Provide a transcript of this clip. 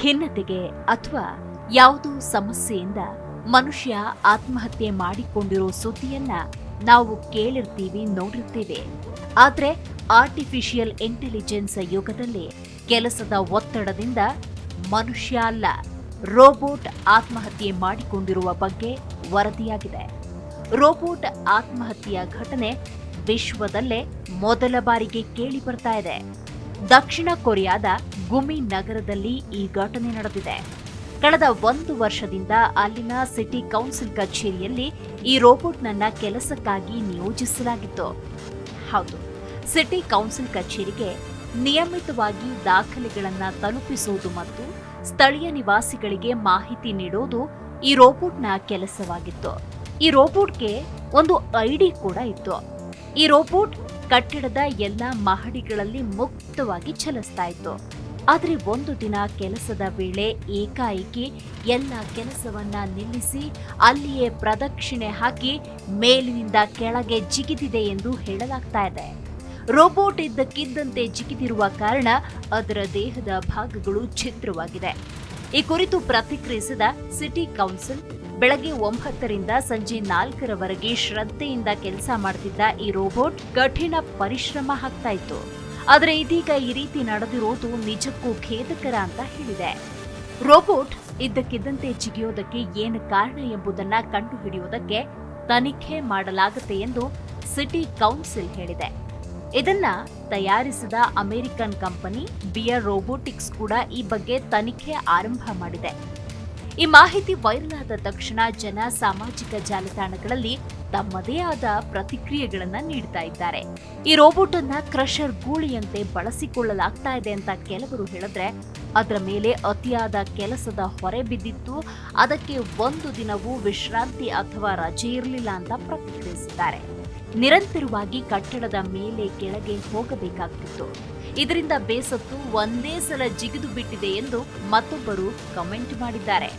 ಖಿನ್ನತೆಗೆ ಅಥವಾ ಯಾವುದೋ ಸಮಸ್ಯೆಯಿಂದ ಮನುಷ್ಯ ಆತ್ಮಹತ್ಯೆ ಮಾಡಿಕೊಂಡಿರೋ ಸುದ್ದಿಯನ್ನ ನಾವು ಕೇಳಿರ್ತೀವಿ, ನೋಡಿರ್ತೀವಿ. ಆದ್ರೆ ಆರ್ಟಿಫಿಷಿಯಲ್ ಇಂಟೆಲಿಜೆನ್ಸ್ ಯುಗದಲ್ಲಿ ಕೆಲಸದ ಒತ್ತಡದಿಂದ ಮನುಷ್ಯ ಅಲ್ಲ, ರೋಬೋಟ್ ಆತ್ಮಹತ್ಯೆ ಮಾಡಿಕೊಂಡಿರುವ ಬಗ್ಗೆ ವರದಿಯಾಗಿದೆ. ರೋಬೋಟ್ ಆತ್ಮಹತ್ಯೆಯ ಘಟನೆ ವಿಶ್ವದಲ್ಲೇ ಮೊದಲ ಬಾರಿಗೆ ಕೇಳಿ ಬರ್ತಾ ಇದೆ. ದಕ್ಷಿಣ ಕೊರಿಯಾದ ಗುಮಿ ನಗರದಲ್ಲಿ ಈ ಘಟನೆ ನಡೆದಿದೆ. ಕಳೆದ 1 ವರ್ಷದಿಂದ ಅಲ್ಲಿನ ಸಿಟಿ ಕೌನ್ಸಿಲ್ ಕಚೇರಿಯಲ್ಲಿ ಈ ರೋಬೋಟ್ನನ್ನ ಕೆಲಸಕ್ಕಾಗಿ ನಿಯೋಜಿಸಲಾಗಿತ್ತು. ಹೌದು, ಸಿಟಿ ಕೌನ್ಸಿಲ್ ಕಚೇರಿಗೆ ನಿಯಮಿತವಾಗಿ ದಾಖಲೆಗಳನ್ನ ತಲುಪಿಸುವುದು ಮತ್ತು ಸ್ಥಳೀಯ ನಿವಾಸಿಗಳಿಗೆ ಮಾಹಿತಿ ನೀಡುವುದು ಈ ರೋಬೋಟ್ನ ಕೆಲಸವಾಗಿತ್ತು. ಈ ರೋಬೋಟ್ಗೆ ಒಂದು ಐಡಿ ಕೂಡ ಇತ್ತು. ಈ ರೋಬೋಟ್ ಕಟ್ಟಡದ ಎಲ್ಲ ಮಹಡಿಗಳಲ್ಲಿ ಮುಕ್ತವಾಗಿ ಚಲಿಸ್ತಾ ಇತ್ತು. ಆದರೆ ಒಂದು ದಿನ ಕೆಲಸದ ವೇಳೆ ಏಕಾಏಕಿ ಎಲ್ಲ ಕೆಲಸವನ್ನ ನಿಲ್ಲಿಸಿ ಅಲ್ಲಿಯೇ ಪ್ರದಕ್ಷಿಣೆ ಹಾಕಿ ಮೇಲಿನಿಂದ ಕೆಳಗೆ ಜಿಗಿದಿದೆ ಎಂದು ಹೇಳಲಾಗ್ತಾ ಇದೆ. ರೋಬೋಟ್ ಇದ್ದಕ್ಕಿದ್ದಂತೆ ಜಿಗಿದಿರುವ ಕಾರಣ ಅದರ ದೇಹದ ಭಾಗಗಳು ಛಿದ್ರವಾಗಿದೆ. ಈ ಕುರಿತು ಪ್ರತಿಕ್ರಿಯಿಸಿದ ಸಿಟಿ ಕೌನ್ಸಿಲ್, ಬೆಳಗ್ಗೆ 9ರಿಂದ ಸಂಜೆ 4ರವರೆಗೆ ಶ್ರದ್ಧೆಯಿಂದ ಕೆಲಸ ಮಾಡುತ್ತಿದ್ದ ಈ ರೋಬೋಟ್ ಕಠಿಣ ಪರಿಶ್ರಮ ಹಾಕ್ತಾ ಇತ್ತು. ಆದರೆ ಇದೀಗ ಈ ರೀತಿ ನಡೆದಿರೋದು ನಿಜಕ್ಕೂ ಖೇದಕರ ಅಂತ ಹೇಳಿದೆ. ರೋಬೋಟ್ ಇದ್ದಕ್ಕಿದ್ದಂತೆ ಜಿಗಿಯೋದಕ್ಕೆ ಏನು ಕಾರಣ ಎಂಬುದನ್ನ ಕಂಡುಹಿಡಿಯುವುದಕ್ಕೆ ತನಿಖೆ ಮಾಡಲಾಗುತ್ತೆ ಎಂದು ಸಿಟಿ ಕೌನ್ಸಿಲ್ ಹೇಳಿದೆ. ಇದನ್ನ ತಯಾರಿಸಿದ ಅಮೆರಿಕನ್ ಕಂಪನಿ ಬಿಯರ್ ರೋಬೋಟಿಕ್ಸ್ ಕೂಡ ಈ ಬಗ್ಗೆ ತನಿಖೆ ಆರಂಭ ಮಾಡಿದೆ. ಈ ಮಾಹಿತಿ ವೈರಲ್ ಆದ ತಕ್ಷಣ ಜನ ಸಾಮಾಜಿಕ ಜಾಲತಾಣಗಳಲ್ಲಿ ತಮ್ಮದೇ ಆದ ಪ್ರತಿಕ್ರಿಯೆಗಳನ್ನ ನೀಡ್ತಾ ಇದ್ದಾರೆ. ಈ ರೋಬೋಟ್ ಅನ್ನ ಕ್ರಷರ್ ಗೂಳಿಯಂತೆ ಬಳಸಿಕೊಳ್ಳಲಾಗ್ತಾ ಇದೆ ಅಂತ ಕೆಲವರು ಹೇಳಿದ್ರೆ, ಅದರ ಮೇಲೆ ಅತಿಯಾದ ಕೆಲಸದ ಹೊರೆ ಬಿದ್ದಿತ್ತು, ಅದಕ್ಕೆ 1 ದಿನವೂ ವಿಶ್ರಾಂತಿ ಅಥವಾ ರಜೆ ಇರಲಿಲ್ಲ ಅಂತ ಪ್ರತಿಕ್ರಿಯಿಸಿದ್ದಾರೆ. ನಿರಂತರವಾಗಿ ಕಟ್ಟಡದ ಮೇಲೆ ಕೆಳಗೆ ಹೋಗಬೇಕಾಗ್ತಿತ್ತು. ಇದರಿಂದ ಬೇಸತ್ತು ಒಂದೇ ಸಲ ಜಿಗಿದು ಬಿಟ್ಟಿದೆ ಎಂದು ಮತ್ತೊಬ್ಬರು ಕಮೆಂಟ್ ಮಾಡಿದ್ದಾರೆ.